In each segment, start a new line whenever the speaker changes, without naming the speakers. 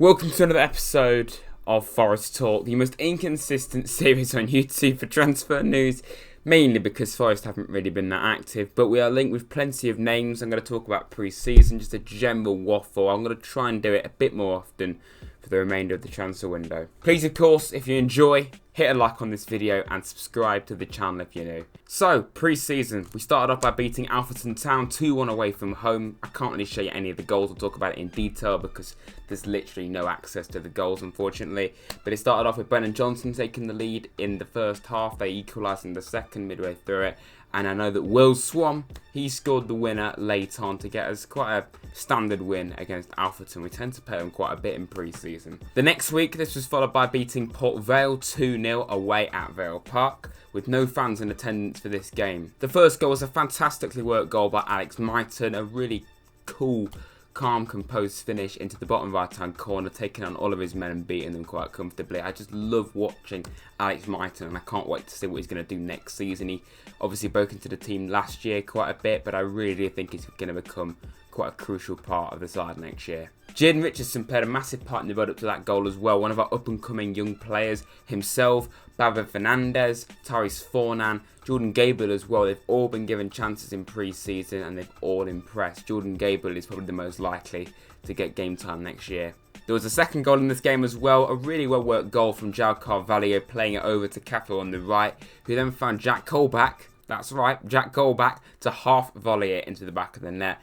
Welcome to another episode of Forest Talk, the most inconsistent series on YouTube for transfer news, mainly because Forest haven't really been that active, but we are linked with plenty of names. I'm going to talk about pre-season, just a general waffle. I'm going to try and do it a bit more often for the remainder of the transfer window. Please, of course, if you enjoy, hit a like on this video and subscribe to the channel if you're new. So, pre-season, we started off by beating Alfreton Town 2-1 away from home. I can't really show you any of the goals. We'll talk about it in detail because there's literally no access to the goals, unfortunately. But it started off with Brennan Johnson taking the lead in the first half. They equalised in the second midway through it. And I know that Will Swan, he scored the winner late on to get us quite a standard win against Alfreton. We tend to play them quite a bit in pre-season. The next week, this was followed by beating Port Vale 2-0 away at Vale Park, with no fans in attendance for this game. The first goal was a fantastically worked goal by Alex Myton, a really cool, calm, composed finish into the bottom right-hand corner, taking on all of his men and beating them quite comfortably. I just love watching Alex Myton, and I can't wait to see what he's going to do next season. He obviously broke into the team last year quite a bit, but I really do think he's going to become quite a crucial part of the side next year. Jaden Richardson played a massive part in the run up to that goal as well. One of our up-and-coming young players himself, Bava Fernandez, Tyrese Fornan, Jordan Gabriel as well. They've all been given chances in pre-season and they've all impressed. Jordan Gabriel is probably the most likely to get game time next year. There was a second goal in this game as well, a really well-worked goal from João Carvalho, playing it over to Capo on the right, who then found Jack Colback, that's right, Jack Colback, to half volley it into the back of the net.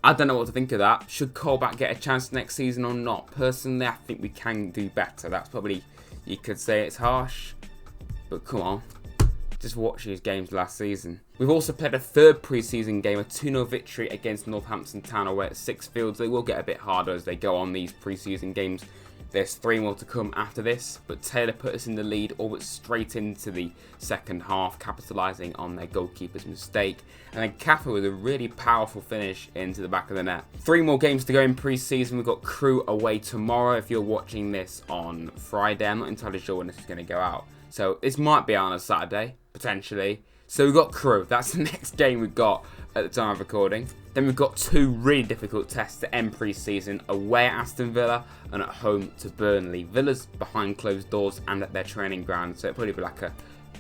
I don't know what to think of that. Should Colback get a chance next season or not? Personally, I think we can do better. That's probably, you could say it's harsh, but come on. Just watch his games last season. We've also played a third pre-season game, a 2-0 victory against Northampton Town away at Sixfields. They will get a bit harder as they go on these pre-season games. There's 3 more to come after this, but Taylor put us in the lead all but straight into the second half, capitalising on their goalkeeper's mistake. And then Kappa with a really powerful finish into the back of the net. 3 more games to go in pre-season. We've got Crewe away tomorrow. If you're watching this on Friday, I'm not entirely sure when this is going to go out. So this might be on a Saturday, potentially. So we've got Crewe. That's the next game we've got at the time of recording. Then we've got 2 really difficult tests to end pre-season, away at Aston Villa and at home to Burnley. Villa's behind closed doors and at their training ground, so it'll probably be like a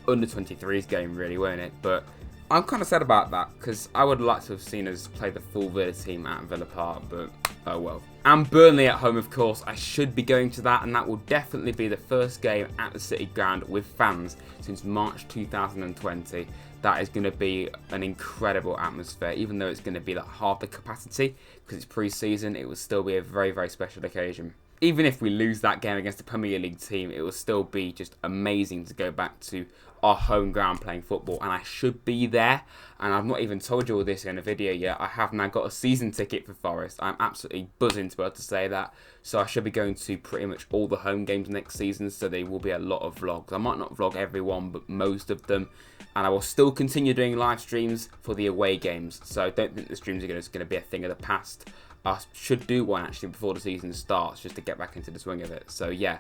under-23s game really, won't it? But I'm kind of sad about that because I would like to have seen us play the full Villa team at Villa Park, but oh well. And Burnley at home, of course. I should be going to that, and that will definitely be the first game at the City Ground with fans since March 2020. That is going to be an incredible atmosphere, even though it's going to be like half the capacity because it's pre-season. It will still be a very special occasion. Even if we lose that game against the Premier League team, it will still be just amazing to go back to our home ground playing football, and I should be there. And I've not even told you all this in a video yet. I have now got a season ticket for Forest. I'm absolutely buzzing to be able to say that. So I should be going to pretty much all the home games next season, so there will be a lot of vlogs. I might not vlog every one, but most of them. And I will still continue doing live streams for the away games. So I don't think the streams are just going to be a thing of the past. I should do one actually before the season starts just to get back into the swing of it. So yeah,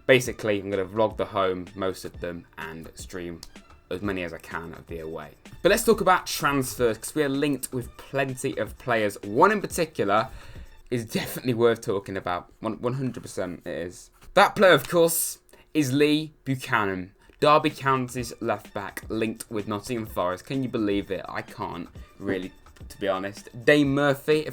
basically I'm going to vlog the home, most of them, and stream as many as I can of the away. But let's talk about transfers because we are linked with plenty of players. One in particular is definitely worth talking about. 100% it is. That player, of course, is Lee Buchanan. Derby County's left back linked with Nottingham Forest. Can you believe it? I can't really, to be honest. Dane Murphy,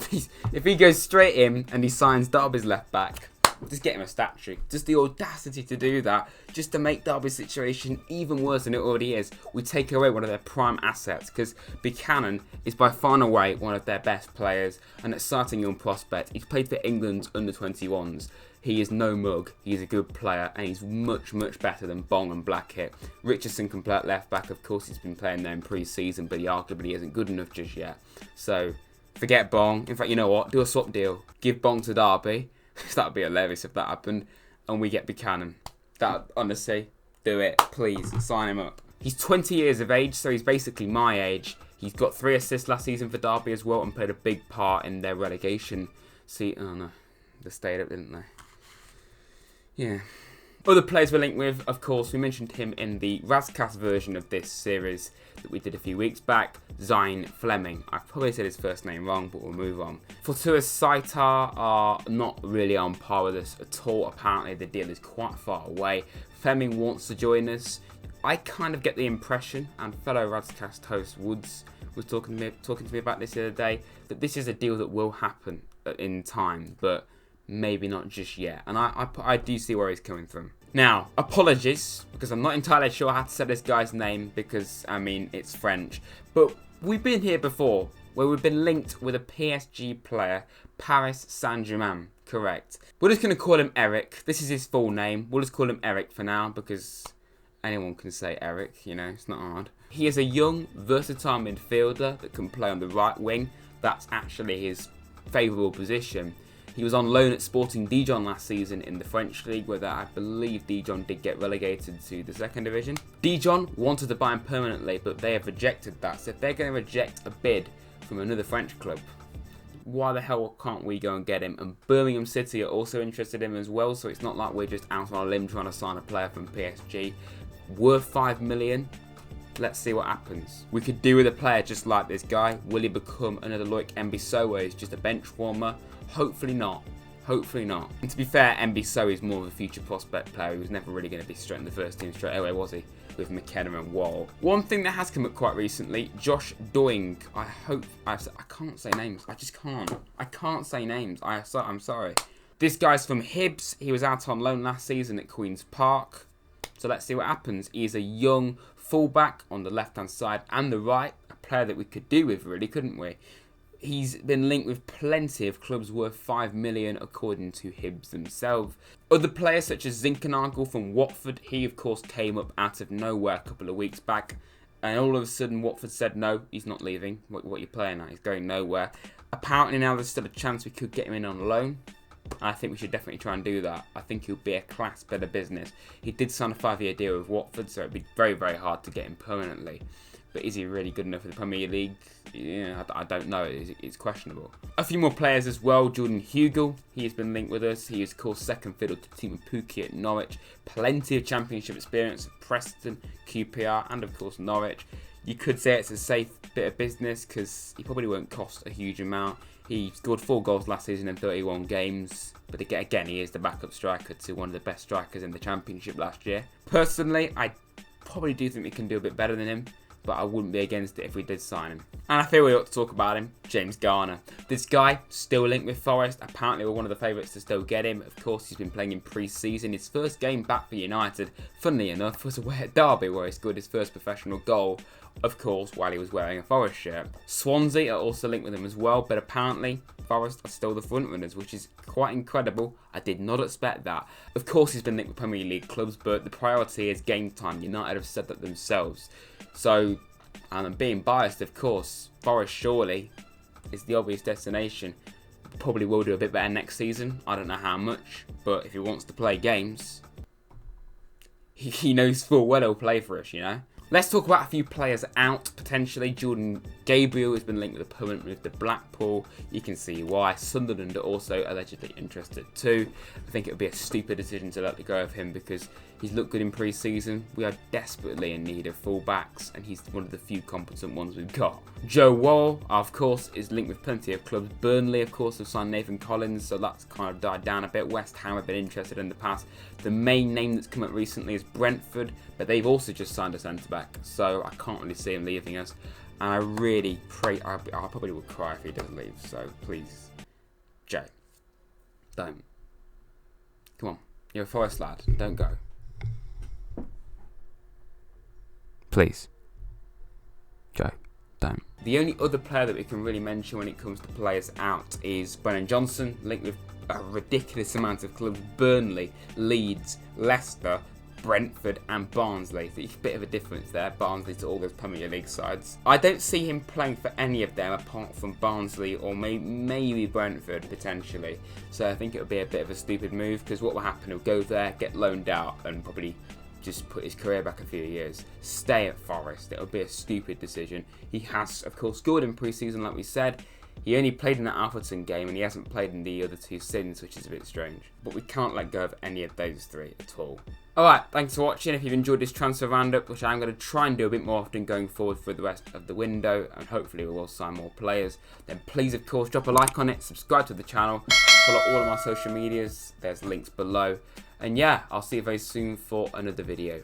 if he goes straight in and he signs Derby's left back, just get him a statue. Just the audacity to do that, just to make Derby's situation even worse than it already is. We take away one of their prime assets because Buchanan is by far and away one of their best players and an exciting young prospect. He's played for England's under-21s. He is no mug, he's a good player, and he's much better than Bong and Blackett. Richardson can play at left back, of course he's been playing there in pre-season, but he arguably isn't good enough just yet. So, forget Bong. In fact, you know what, do a swap deal. Give Bong to Derby, that would be hilarious if that happened, and we get Buchanan. That, honestly, do it, please, sign him up. He's 20 years of age, so he's basically my age. He's got 3 assists last season for Derby as well, and played a big part in their relegation. See, oh no, they stayed up, didn't they? Yeah, Other players we're linked with, of course, we mentioned him in the Rads version of this series that we did a few weeks back, Zine Fleming. I've probably said his first name wrong, but we'll move on. Fortuna Saitar are not really on par with us at all. Apparently the deal is quite far away. Fleming wants to join us. I kind of get the impression, and fellow Radscast host Woods was talking to me about this the other day, that this is a deal that will happen in time, but maybe not just yet. And I do see where he's coming from. Now, apologies, because I'm not entirely sure how to say this guy's name, because, I mean, it's French. But we've been here before, where we've been linked with a PSG player, Paris Saint-Germain, correct. We're just going to call him Eric. This is his full name. We'll just call him Eric for now, because anyone can say Eric, you know, it's not hard. He is a young, versatile midfielder that can play on the right wing. That's actually his favourable position. He was on loan at Sporting Dijon last season in the French league, where I believe Dijon did get relegated to the second division. Dijon wanted to buy him permanently, but they have rejected that. So if they're going to reject a bid from another French club, why the hell can't we go and get him? And Birmingham City are also interested in him as well, so it's not like we're just out on a limb trying to sign a player from PSG. Worth 5 million. Let's see what happens. We could do with a player just like this guy. Will he become another Loic Mbissoe, where he's just a bench warmer? Hopefully not. Hopefully not. And to be fair, Mbissoe is more of a future prospect player. He was never really going to be straight in the first team straight away, was he? With McKenna and Wall. One thing that has come up quite recently, Josh Doing. I can't say names. I just can't. I can't say names. I'm sorry. This guy's from Hibs. He was out on loan last season at Queen's Park. So let's see what happens. He's a young fullback on the left-hand side and the right. A player that we could do with, really, couldn't we? He's been linked with plenty of clubs worth 5 million, according to Hibs themselves. Other players such as Zinkenagel from Watford, he of course came up out of nowhere a couple of weeks back, and all of a sudden Watford said no, he's not leaving. What are you playing at? He's going nowhere. Apparently now there's still a chance we could get him in on loan. I think we should definitely try and do that. I think he'll be a class better business. He did sign a 5-year deal with Watford, so it'd be very, very hard to get him permanently. But is he really good enough for the Premier League? Yeah, I don't know. It's questionable. A few more players as well. Jordan Hugel, he has been linked with us. He is, of course, second fiddle to Team Pukki at Norwich. Plenty of championship experience at Preston, QPR, and, of course, Norwich. You could say it's a safe bit of business because he probably won't cost a huge amount. He scored 4 goals last season in 31 games. But again, he is the backup striker to one of the best strikers in the Championship last year. Personally, I probably do think we can do a bit better than him, but I wouldn't be against it if we did sign him. And I feel we ought to talk about him, James Garner. This guy, still linked with Forest. Apparently we're one of the favourites to still get him. Of course, he's been playing in pre-season. His first game back for United, funnily enough, was away at Derby, where he scored his first professional goal, of course, while he was wearing a Forest shirt. Swansea are also linked with him as well, but apparently Forest are still the front runners, which is quite incredible. I did not expect that. Of course, he's been linked with Premier League clubs, but the priority is game time. United have said that themselves. So, and I'm being biased, of course, Forest surely is the obvious destination. Probably will do a bit better next season. I don't know how much, but if he wants to play games, he knows full well he'll play for us, you know. Let's talk about a few players out, potentially. Jordan Gabriel has been linked with a permanent move to Blackpool. You can see why. Sunderland are also allegedly interested too. I think it would be a stupid decision to let go of him because he's looked good in pre-season. We are desperately in need of fullbacks, and he's one of the few competent ones we've got. Joe Wall, of course, is linked with plenty of clubs. Burnley, of course, have signed Nathan Collins, so that's kind of died down a bit. West Ham have been interested in the past. The main name that's come up recently is Brentford, but they've also just signed a centre-back, so I can't really see him leaving us. And I really pray, I probably would cry if he doesn't leave, so please, Joe, don't. Come on, you're a Forest lad, don't go. Please, Joe, don't. The only other player that we can really mention when it comes to players out is Brennan Johnson, linked with a ridiculous amount of clubs: Burnley, Leeds, Leicester, Brentford and Barnsley. So a bit of a difference there, Barnsley to all those Premier League sides. I don't see him playing for any of them apart from Barnsley or maybe Brentford potentially. So I think it would be a bit of a stupid move because what will happen, he'll go there, get loaned out and probably just put his career back a few years. Stay at Forest. It'll be a stupid decision. He has, of course, scored in pre-season like we said. He only played in that Alfreton game and he hasn't played in the other 2 since, which is a bit strange. But we can't let go of any of those 3 at all. Alright, thanks for watching. If you've enjoyed this transfer roundup, which I'm going to try and do a bit more often going forward for the rest of the window, and hopefully we will sign more players, then please of course drop a like on it, subscribe to the channel, follow all of my social medias, there's links below. And yeah, I'll see you very soon for another video.